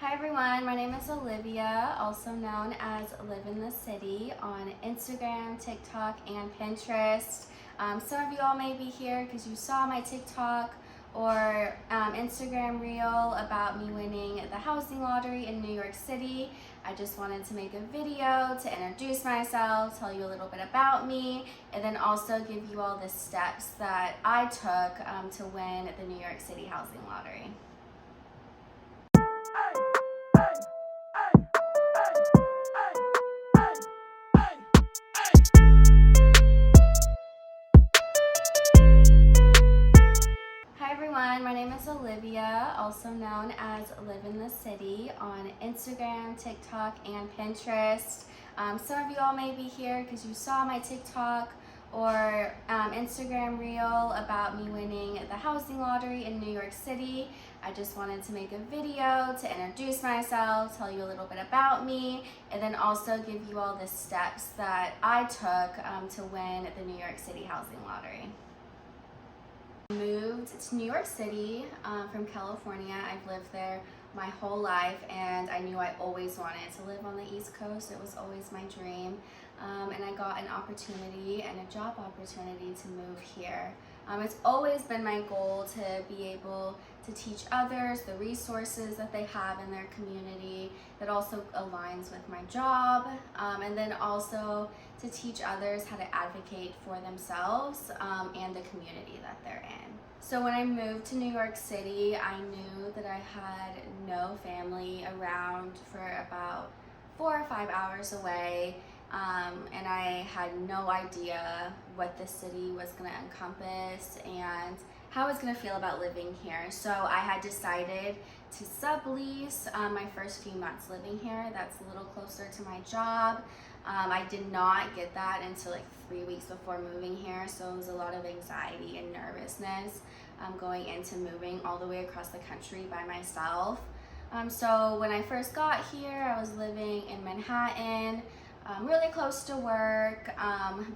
Hi everyone, my name is Olivia, also known as Live in the City on Instagram, TikTok, and Pinterest. Some of you all may be here because you saw my TikTok or Instagram reel about me winning the housing lottery in New York City. I just wanted to make a video to introduce myself, tell you a little bit about me, and then also give you all the steps that I took to win the New York City housing lottery. Hi everyone, my name is Olivia, also known as Live in the City on Instagram, TikTok, and Pinterest. Some of you all may be here because you saw my TikTok or Instagram reel about me winning the housing lottery in New York City. I just wanted to make a video to introduce myself, tell you a little bit about me, and then also give you all the steps that I took to win the New York City housing lottery. Moved to New York City from California. I've lived there my whole life, and I knew I always wanted to live on the East Coast. It was always my dream, and I got an opportunity and a job opportunity to move here. It's always been my goal to be able to teach others the resources that they have in their community that also aligns with my job, and then also to teach others how to advocate for themselves and the community that they're in. So when I moved to New York City, I knew that I had no family around for about 4 or 5 hours away, and I had no idea what the city was going to encompass and how I was going to feel about living here. So I had decided to sublease my first few months living here. That's a little closer to my job. I did not get that until like 3 weeks before moving here, so it was a lot of anxiety and nervousness going into moving all the way across the country by myself. So when I first got here, I was living in Manhattan, really close to work,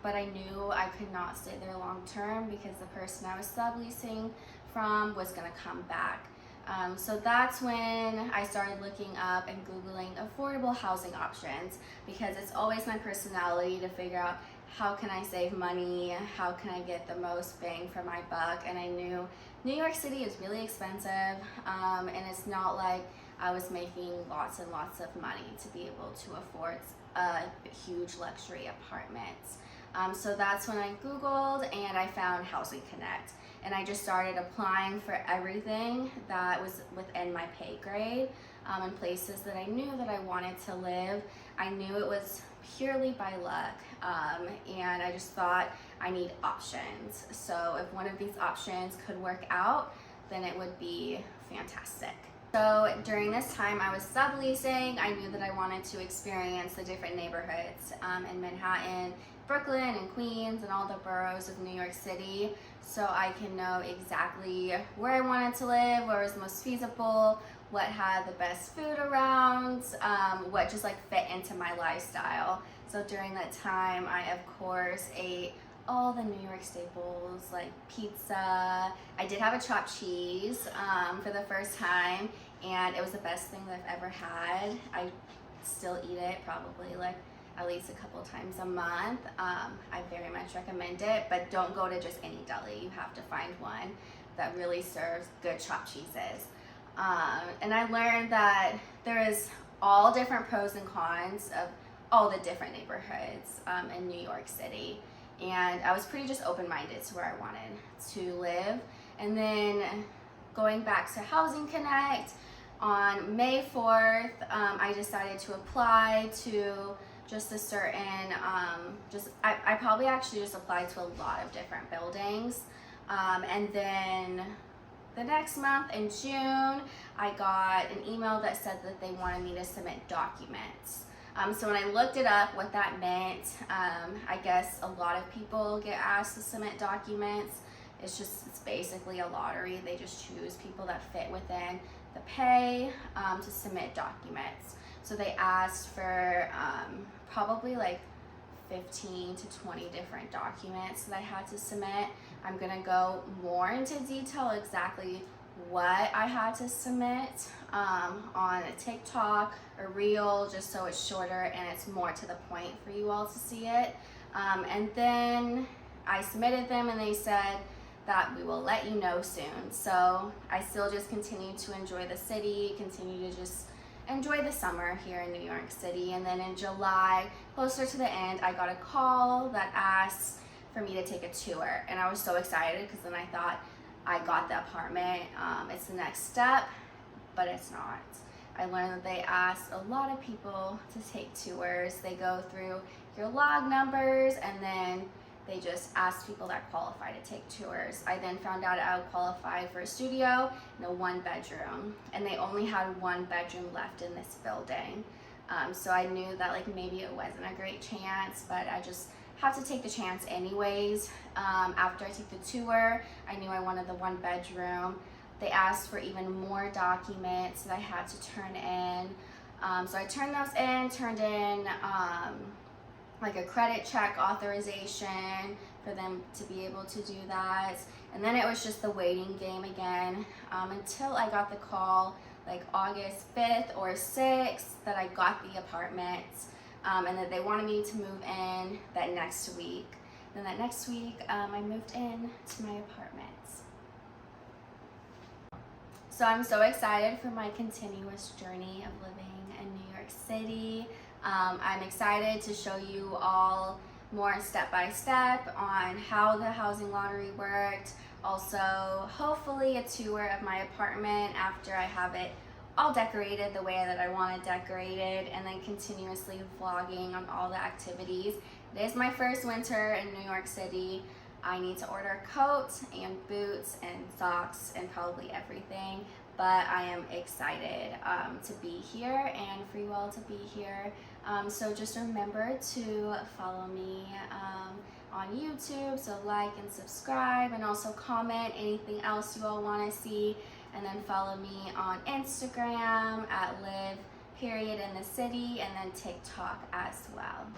but I knew I could not stay there long term because the person I was subleasing from was going to come back. So that's when I started looking up and Googling affordable housing options, because it's always my personality to figure out how can I save money, how can I get the most bang for my buck. And I knew New York City is really expensive, and it's not like I was making lots and lots of money to be able to afford a huge luxury apartments. So that's when I Googled and I found Housing Connect. And I just started applying for everything that was within my pay grade, in places that I knew that I wanted to live. I knew it was purely by luck, and I just thought I need options. So if one of these options could work out, then it would be fantastic. So during this time I was subleasing, I knew that I wanted to experience the different neighborhoods in Manhattan, Brooklyn, and Queens, and all the boroughs of New York City, so I can know exactly where I wanted to live, where was the most feasible, what had the best food around, what just like fit into my lifestyle. So during that time, I of course ate all the New York staples like pizza. I did have a chopped cheese for the first time, and it was the best thing that I've ever had. I still eat it probably like at least a couple times a month. I very much recommend it, but don't go to just any deli. You have to find one that really serves good chopped cheeses. And I learned that there is all different pros and cons of all the different neighborhoods in New York City. And I was pretty just open-minded to where I wanted to live. And then going back to Housing Connect, on May 4th, I decided to apply to just a certain, I probably actually just applied to a lot of different buildings. And then the next month in June, I got an email that said that they wanted me to submit documents. So when I looked it up, what that meant, I guess a lot of people get asked to submit documents. It's basically a lottery. They just choose people that fit within the pay to submit documents. So they asked for probably like 15 to 20 different documents that I had to submit. I'm gonna go more into detail exactly what I had to submit on a TikTok or reel, just so it's shorter and it's more to the point for you all to see it. And then I submitted them and they said that we will let you know soon. So I still just continue to enjoy the city, continue to just enjoy the summer here in New York City. And then in July, closer to the end, I got a call that asked for me to take a tour. And I was so excited because then I thought, I got the apartment, it's the next step, but it's not. I learned that they asked a lot of people to take tours. They go through your log numbers and then they just ask people that qualify to take tours. I then found out I would qualify for a studio and a 1-bedroom, and they only had 1 bedroom left in this building. So I knew that like maybe it wasn't a great chance, but I just have to take the chance anyways. After I took the tour, I knew I wanted the 1 bedroom. They asked for even more documents that I had to turn in. So I turned in like a credit check authorization for them to be able to do that. And then it was just the waiting game again until I got the call like August 5th or 6th that I got the apartment. And that they wanted me to move in that next week. Then that next week, I moved in to my apartment. So I'm so excited for my continuous journey of living in New York City. I'm excited to show you all more step by step on how the housing lottery worked. Also, hopefully a tour of my apartment after I have it all decorated the way that I want it decorated, and then continuously vlogging on all the activities. It is my first winter in New York City. I need to order a coat and boots and socks and probably everything, but I am excited to be here and for you all to be here. So just remember to follow me on YouTube, so like and subscribe, and also comment anything else you all want to see. And then follow me on Instagram at live.in the city, and then TikTok as well.